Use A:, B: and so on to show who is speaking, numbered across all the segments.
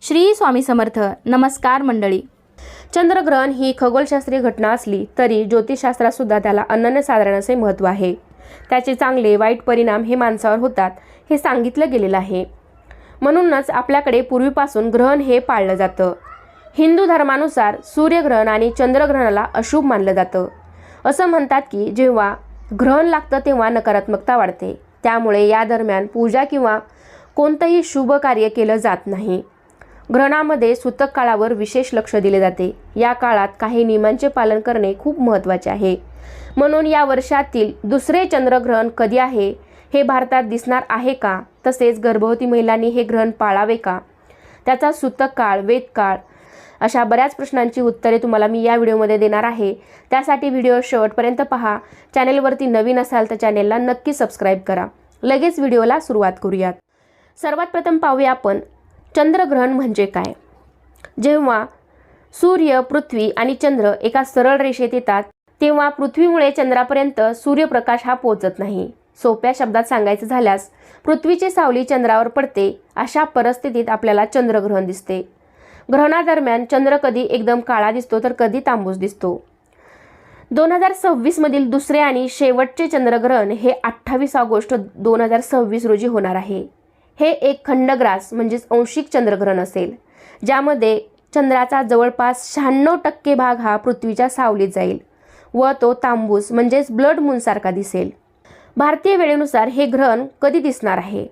A: श्री स्वामी समर्थ. नमस्कार मंडळी.
B: चंद्रग्रहण ही खगोलशास्त्रीय घटना असली तरी ज्योतिषशास्त्रात सुद्धा त्याला अनन्यसाधारण असे महत्त्व आहे. त्याचे चांगले वाईट परिणाम हे माणसावर होतात हे सांगितलं गेलेलं आहे. म्हणूनच आपल्याकडे पूर्वीपासून ग्रहण हे पाळलं जातं. हिंदू धर्मानुसार सूर्यग्रहण आणि चंद्रग्रहणाला अशुभ मानलं जातं. असं म्हणतात की जेव्हा ग्रहण लागतं तेव्हा नकारात्मकता वाढते. त्यामुळे या दरम्यान पूजा किंवा कोणतंही शुभ कार्य केलं जात नाही. ग्रहणामध्ये सूतक काळावर विशेष लक्ष दिले जाते. या काळात काही नियमांचे पालन करणे खूप महत्त्वाचे आहे. म्हणून या वर्षातील दुसरे चंद्रग्रहण कधी आहे, हे भारतात दिसणार आहे का, तसेच गर्भवती महिलांनी हे ग्रहण पाळावे का, त्याचा सूतक काळ, वेद काळ, अशा बऱ्याच प्रश्नांची उत्तरे तुम्हाला मी या व्हिडिओमध्ये देणार आहे. त्यासाठी व्हिडिओ शेवटपर्यंत पहा. चॅनेलवरती नवीन असाल तर चॅनेलला नक्की सबस्क्राईब करा. लगेच व्हिडिओला सुरुवात करूयात. सर्वात प्रथम पाहूया आपण चंद्रग्रहण म्हणजे काय. जेव्हा सूर्य, पृथ्वी आणि चंद्र एका सरळ रेषेत येतात तेव्हा पृथ्वीमुळे चंद्रापर्यंत सूर्यप्रकाश हा पोहोचत नाही. सोप्या शब्दात सांगायचं झाल्यास पृथ्वीची सावली चंद्रावर पडते. अशा परिस्थितीत आपल्याला चंद्रग्रहण दिसते. ग्रहणादरम्यान चंद्र कधी एकदम काळा दिसतो तर कधी तांबूस दिसतो. 2026 मधील दुसरे आणि शेवटचे चंद्रग्रहण हे 28 ऑगस्ट 2026 रोजी होणार आहे. हे एक खंडग्रास म्हणजेच अंशिक चंद्रग्रहण असेल, ज्यामध्ये चंद्राचा जवळपास 96% भाग हा पृथ्वीच्या सावलीत जाईल व तो तांबूस म्हणजेच ब्लड मूनसारखा दिसेल. भारतीय वेळेनुसार हे ग्रहण कधी दिसणार आहे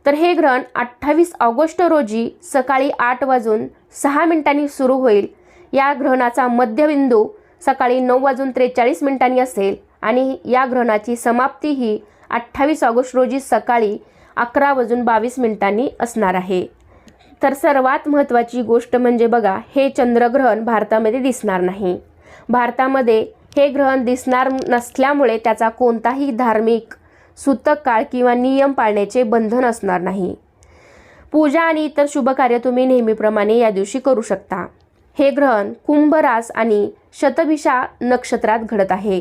B: तर हे ग्रहण 28 ऑगस्ट रोजी सकाळी 8:06 सुरू होईल. या ग्रहणाचा मध्यबिंदू सकाळी 9:43 असेल आणि या ग्रहणाची समाप्ती ही 28 ऑगस्ट रोजी सकाळी 11:22 असणार आहे. तर सर्वात महत्त्वाची गोष्ट म्हणजे बघा, हे चंद्रग्रहण भारतामध्ये दिसणार नाही. भारतामध्ये हे ग्रहण दिसणार नसल्यामुळे त्याचा कोणताही धार्मिक, सूतक काळ किंवा नियम पाळण्याचे बंधन असणार नाही. पूजा आणि इतर शुभकार्य तुम्ही नेहमीप्रमाणे या दिवशी करू शकता. हे ग्रहण कुंभ रास आणि शतभिषा नक्षत्रात घडत आहे.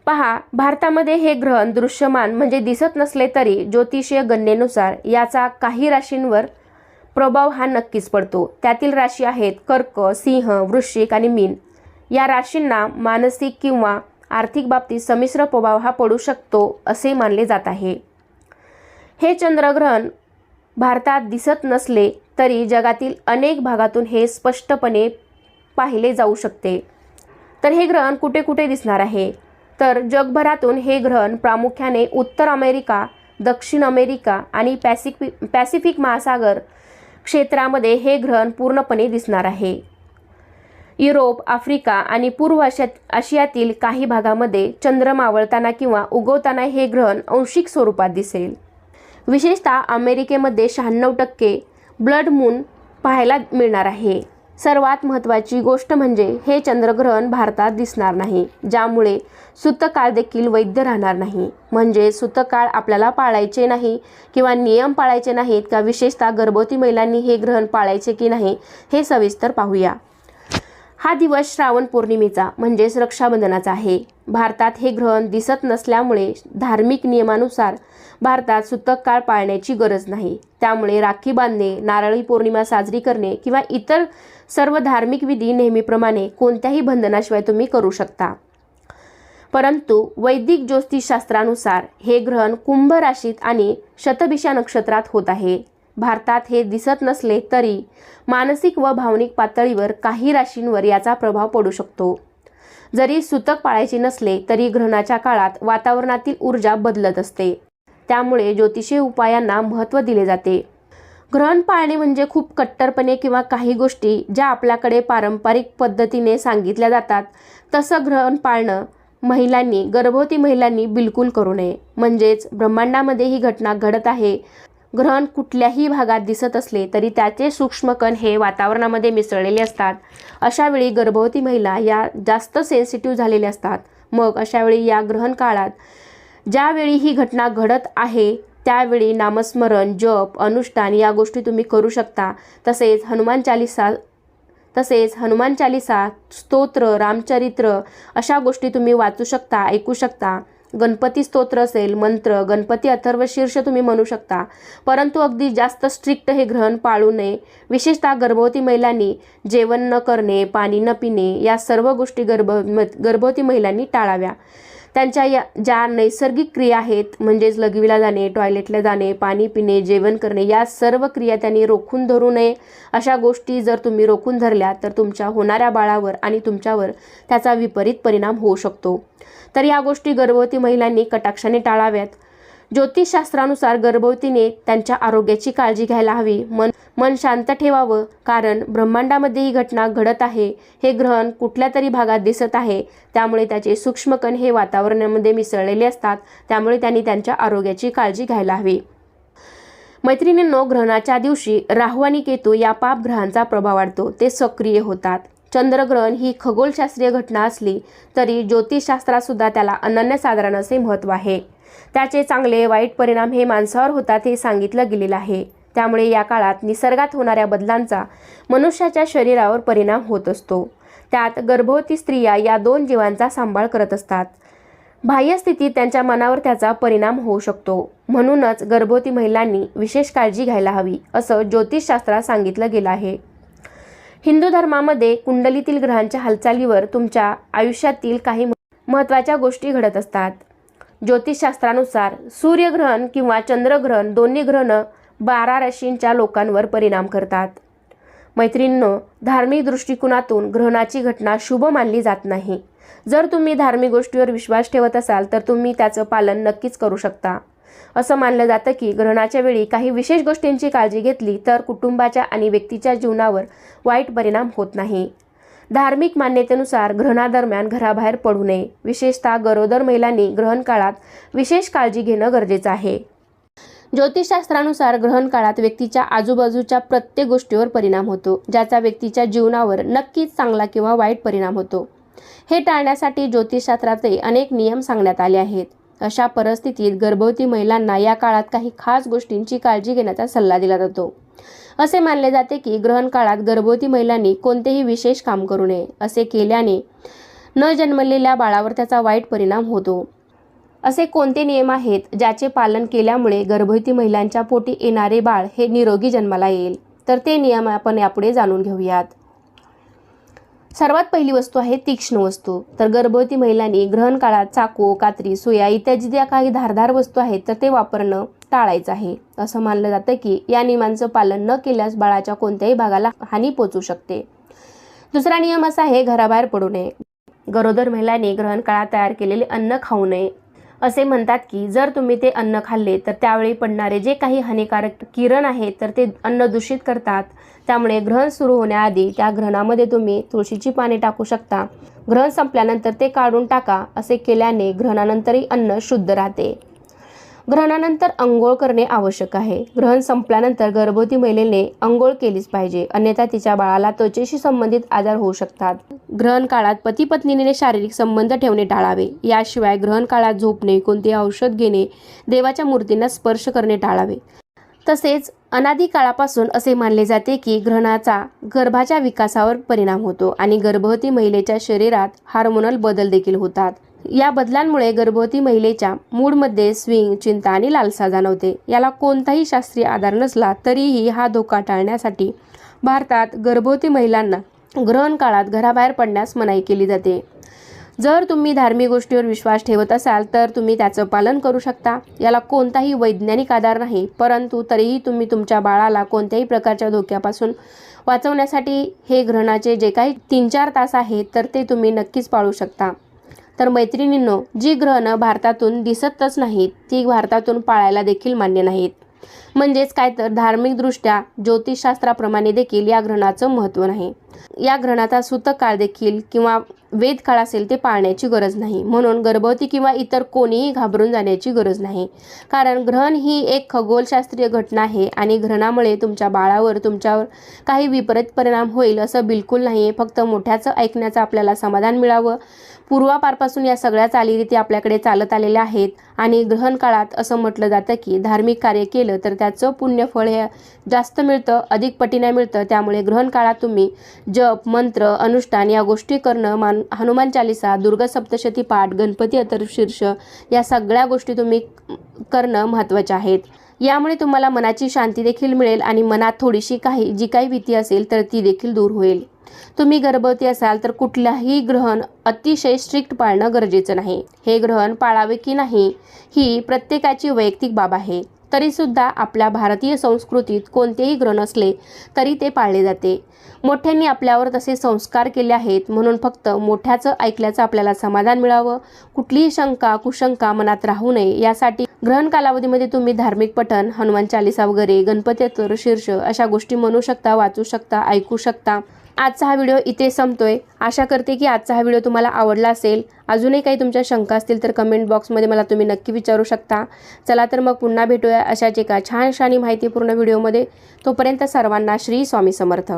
B: पहा, भारतामध्ये हे ग्रहण दृश्यमान म्हणजे दिसत नसले तरी ज्योतिषीय गणनेनुसार याचा काही राशींवर प्रभाव हा नक्कीच पडतो. त्यातील राशी आहेत कर्क, सिंह, वृश्चिक आणि मीन. या राशींना मानसिक किंवा आर्थिक बाबतीत संमिश्र प्रभाव हा पडू शकतो असे मानले जात आहे. हे चंद्रग्रहण भारतात दिसत नसले तरी जगातील अनेक भागातून हे स्पष्टपणे पाहिले जाऊ शकते. तर हे ग्रहण कुठे कुठे दिसणार आहे तर जगभरातून हे ग्रहण प्रामुख्याने उत्तर अमेरिका, दक्षिण अमेरिका आणि पॅसिफिक महासागर क्षेत्रामध्ये हे ग्रहण पूर्णपणे दिसणार आहे. युरोप, आफ्रिका आणि पूर्व आशियातील काही भागामध्ये चंद्र मावळताना किंवा उगवताना हे ग्रहण अंशिक स्वरूपात दिसेल. विशेषतः अमेरिकेमध्ये 96% ब्लड मून पाहायला मिळणार आहे. सर्वात महत्त्वाची गोष्ट म्हणजे हे चंद्रग्रहण भारतात दिसणार नाही, ज्यामुळे सूतकाळ देखील वैध राहणार नाही. म्हणजे सूतकाळ आपल्याला पाळायचे नाही किंवा नियम पाळायचे नाहीत का, विशेषतः गर्भवती महिलांनी हे ग्रहण पाळायचे की नाही हे सविस्तर पाहूया. हा दिवस श्रावण पौर्णिमेचा म्हणजेच रक्षाबंधनाचा आहे. भारतात हे ग्रहण दिसत नसल्यामुळे धार्मिक नियमानुसार भारतात सूतक काळ पाळण्याची गरज नाही. त्यामुळे राखी बांधणे, नारळी पौर्णिमा साजरी करणे किंवा इतर सर्व धार्मिक विधी नेहमीप्रमाणे कोणत्याही बंधनाशिवाय तुम्ही करू शकता. परंतु वैदिक ज्योतिषशास्त्रानुसार हे ग्रहण कुंभ राशीत आणि शतभिषा नक्षत्रात होत आहे. भारतात हे दिसत नसले तरी मानसिक व भावनिक पातळीवर काही राशींवर याचा प्रभाव पडू शकतो. जरी सूतक पाळायचे नसले तरी ग्रहणाच्या काळात वातावरणातील ऊर्जा बदलत असते. त्यामुळे ज्योतिषीय उपायांना महत्त्व दिले जाते. ग्रहण पाळणे म्हणजे खूप कट्टरपणे किंवा काही गोष्टी ज्या आपल्याकडे पारंपरिक पद्धतीने सांगितल्या जातात तसं ग्रहण पाळणं महिलांनी, गर्भवती महिलांनी बिलकुल करू नये. म्हणजेच ब्रह्मांडामध्ये ही घटना घडत आहे. ग्रहण कुठल्याही भागात दिसत असले तरी त्याचे सूक्ष्मकण हे वातावरणामध्ये मिसळलेले असतात. अशा वेळी गर्भवती महिला या जास्त सेन्सिटिव्ह झालेल्या असतात. मग अशा वेळी या ग्रहण काळात ज्यावेळी ही घटना घडत आहे त्यावेळी नामस्मरण, जप, अनुष्ठान या गोष्टी तुम्ही करू शकता. तसेच हनुमान चालीसा, स्तोत्र, रामचरित्र अशा गोष्टी तुम्ही वाचू शकता, ऐकू शकता. गणपती स्तोत्र असेल, मंत्र, गणपती अथर्वशीर्ष तुम्ही म्हणू शकता, परंतु अगदी जास्त स्ट्रिक्ट हे ग्रहण पाळू नये. विशेषतः गर्भवती महिलांनी जेवण न करणे, पाणी न पिणे या सर्व गोष्टी गर्भवती महिलांनी टाळाव्या. त्यांच्या ज्या नैसर्गिक क्रिया आहेत म्हणजेच लघवीला जाणे, टॉयलेटला जाणे, पाणी पिणे, जेवण करणे या सर्व क्रिया त्यांनी रोखून धरू नये. अशा गोष्टी जर तुम्ही रोखून धरल्या तर तुमच्या होणाऱ्या बाळावर आणि तुमच्यावर त्याचा विपरीत परिणाम होऊ शकतो. तर या गोष्टी गर्भवती महिलांनी कटाक्षाने टाळाव्यात. ज्योतिषशास्त्रानुसार गर्भवतीने त्यांच्या आरोग्याची काळजी घ्यायला हवी. मन शांत ठेवावं, कारण ब्रह्मांडामध्ये ही घटना घडत आहे. हे ग्रहण कुठल्या तरी भागात दिसत आहे, त्यामुळे त्याचे सूक्ष्मकण हे वातावरणामध्ये मिसळलेले असतात. त्यामुळे त्यांनी त्यांच्या आरोग्याची काळजी घ्यायला हवी. मैत्रिणींनो, ग्रहणाच्या दिवशी राहू आणि केतू या पाप ग्रहांचा प्रभाव वाढतो, ते सक्रिय होतात. चंद्रग्रहण ही खगोलशास्त्रीय घटना असली तरी ज्योतिषशास्त्रातसुद्धा त्याला अनन्यसाधारण असे महत्त्व आहे. त्याचे चांगले वाईट परिणाम हे माणसावर होतात हे सांगितलं गेलेलं आहे. त्यामुळे या काळात निसर्गात होणाऱ्या बदलांचा मनुष्याच्या शरीरावर परिणाम होत असतो. त्यात गर्भवती स्त्रिया या 2 जीवांचा सांभाळ करत असतात. बाह्य स्थितीत त्यांच्या मनावर त्याचा परिणाम होऊ शकतो. म्हणूनच गर्भवती महिलांनी विशेष काळजी घ्यायला हवी असं ज्योतिषशास्त्रात सांगितलं गेलं आहे. हिंदू धर्मामध्ये कुंडलीतील ग्रहांच्या हालचालीवर तुमच्या आयुष्यातील काही महत्त्वाच्या गोष्टी घडत असतात. ज्योतिषशास्त्रानुसार सूर्यग्रहण किंवा चंद्रग्रहण दोन्ही ग्रहणं 12 राशींच्या लोकांवर परिणाम करतात. मैत्रिणींनो, धार्मिक दृष्टिकोनातून ग्रहणाची घटना शुभ मानली जात नाही. जर तुम्ही धार्मिक गोष्टीवर विश्वास ठेवत असाल तर तुम्ही त्याचं पालन नक्कीच करू शकता. असं मानलं जातं की ग्रहणाच्या वेळी काही विशेष गोष्टींची काळजी घेतली तर कुटुंबाच्या आणि व्यक्तीच्या जीवनावर वाईट परिणाम होत नाही. धार्मिक मान्यतेनुसार ग्रहणादरम्यान घराबाहेर पडू नये. विशेषतः गरोदर महिलांनी ग्रहण काळात विशेष काळजी घेणं गरजेचं आहे. ज्योतिषशास्त्रानुसार ग्रहण काळात व्यक्तीच्या आजूबाजूच्या प्रत्येक गोष्टीवर परिणाम होतो, ज्याचा व्यक्तीच्या जीवनावर नक्कीच चांगला किंवा वाईट परिणाम होतो. हे टाळण्यासाठी ज्योतिषशास्त्राचे अनेक नियम सांगण्यात आले आहेत. अशा परिस्थितीत गर्भवती महिलांना या काळात काही खास गोष्टींची काळजी घेण्याचा सल्ला दिला जातो. असे मानले जाते की ग्रहण काळात गर्भवती महिलांनी कोणतेही विशेष काम करू नये. असे केल्याने न जन्मलेल्या बाळावर त्याचा वाईट परिणाम होतो. असे कोणते नियम आहेत ज्याचे पालन केल्यामुळे गर्भवती महिलांच्या पोटी येणारे बाळ हे निरोगी जन्माला येईल? तर ते नियम आपण यापुढे जाणून घेऊयात. सर्वात पहिली वस्तू आहे तीक्ष्ण वस्तू. तर गर्भवती महिलांनी ग्रहण काळात चाकू, कात्री, सुया इत्यादी ज्या काही धारदार वस्तू आहेत तर ते वापरणं टाळायचं आहे. असं मानलं जातं की या नियमांचं पालन न केल्यास बाळाच्या कोणत्याही भागाला हानी पोचू शकते. दुसरा नियम असा आहे घराबाहेर पडू नये. गरोदर महिलांनी ग्रहण काळात तयार केलेले अन्न खाऊ नये. असे म्हणतात की जर तुम्ही ते अन्न खाल्ले तर त्यावेळी पडणारे जे काही हानिकारक किरण आहेत तर ते अन्न दूषित करतात. त्यामुळे ग्रहण सुरू होण्याआधी त्या ग्रहणामध्ये तुम्ही तुळशीची पाने टाकू शकता. ग्रहण संपल्यानंतर ते काढून टाका. असे केल्याने ग्रहणानंतरही अन्न शुद्ध राहते. ग्रहणानंतर अंघोळ करणे आवश्यक आहे. ग्रहण संपल्यानंतर गर्भवती महिलेने अंघोळ केलीच पाहिजे, अन्यथा तिच्या बाळाला त्वचेशी संबंधित आजार होऊ शकतात. ग्रहण काळात पती पत्नीने शारीरिक संबंध ठेवणे टाळावे. याशिवाय ग्रहण काळात झोपणे, कोणते औषध घेणे, देवाच्या मूर्तींना स्पर्श करणे टाळावे. तसेच अनादी काळापासून असे मानले जाते की ग्रहणाचा गर्भाच्या विकासावर परिणाम होतो आणि गर्भवती महिलेच्या शरीरात हार्मोनल बदल देखील होतात. या बदलांमुळे गर्भवती महिलेच्या मूडमध्ये स्विंग, चिंता आणि लालसा जाणवते. याला कोणताही शास्त्रीय आधार नसला तरीही हा धोका टाळण्यासाठी भारतात गर्भवती महिलांना ग्रहण काळात घराबाहेर पडण्यास मनाई केली जाते. जर तुम्ही धार्मिक गोष्टीवर विश्वास ठेवत असाल तर तुम्ही त्याचं पालन करू शकता. याला कोणताही वैज्ञानिक आधार नाही, परंतु तरीही तुम्ही तुमच्या बाळाला कोणत्याही प्रकारच्या धोक्यापासून वाचवण्यासाठी हे ग्रहणाचे जे काही 3-4 तास आहेत तर ते तुम्ही नक्कीच पाळू शकता. तर मैत्रिणींनो, जी ग्रहणं भारतातून दिसतच नाहीत ती भारतातून पाळायला देखील मान्य नाहीत. म्हणजेच काय तर धार्मिकदृष्ट्या ज्योतिषशास्त्राप्रमाणे देखील या ग्रहणाचं महत्त्व नाही. या ग्रहणाचा सूतक काळ देखील किंवा वेद काळ असेल ते पाळण्याची गरज नाही. म्हणून गर्भवती किंवा इतर कोणीही घाबरून जाण्याची गरज नाही, कारण ग्रहण ही एक खगोलशास्त्रीय घटना आहे आणि ग्रहणामुळे तुमच्या बाळावर तुमच्यावर काही विपरीत परिणाम होईल असं बिलकुल नाही. फक्त मोठ्याचं ऐकण्याचं आपल्याला समाधान मिळावं. पूर्वापारपासून या सगळ्या चालीरीती आपल्याकडे चालत आलेल्या आहेत आणि ग्रहण काळात असं म्हटलं जातं की धार्मिक कार्य केलं तर त्याचं पुण्यफळ हे जास्त मिळतं, अधिक पटीने मिळतं. त्यामुळे ग्रहण काळात तुम्ही जप, मंत्र, अनुष्ठान या गोष्टी करणं, हनुमान चालिसा, दुर्गा सप्तशती पाठ, गणपती अथर्वशीर्ष या सगळ्या गोष्टी तुम्ही करणं महत्त्वाचे आहेत. यामुळे तुम्हाला मनाची शांती देखील मिळेल आणि मनात थोडीशी जी काही भीती असेल तर ती देखील दूर होईल. तुम्ही गर्भवती असाल तर कुठल्याही ग्रहण अतिशय स्ट्रिक्ट पाळणं गरजेचं नाही. हे ग्रहण पाळावे की नाही ही प्रत्येकाची वैयक्तिक बाब आहे. तरीसुद्धा आपल्या भारतीय संस्कृतीत कोणतेही ग्रहण असले तरी ते पाळले जाते. मोठ्यांनी आपल्यावर तसे संस्कार केले आहेत म्हणून फक्त मोठ्याचं ऐकल्याचं आपल्याला समाधान मिळावं, कुठलीही शंका कुशंका मनात राहू नये यासाठी ग्रहण कालावधीमध्ये तुम्ही धार्मिक पठण, हनुमान चालिसा वगैरे, गणपती अथर्वशीर्ष अशा गोष्टी म्हणू शकता, वाचू शकता, ऐकू शकता. आजचा हा व्हिडिओ इथे संपतोय. आशा करते की आजचा हा व्हिडिओ तुम्हाला आवडला असेल. अजूनही काही तुमच्या शंका असतील तर कमेंट बॉक्समध्ये मला तुम्ही नक्की विचारू शकता. चला तर मग पुन्हा भेटूया अशाच एका छानशा आणि माहितीपूर्ण व्हिडिओमध्ये. तोपर्यंत सर्वांना श्री स्वामी समर्थ.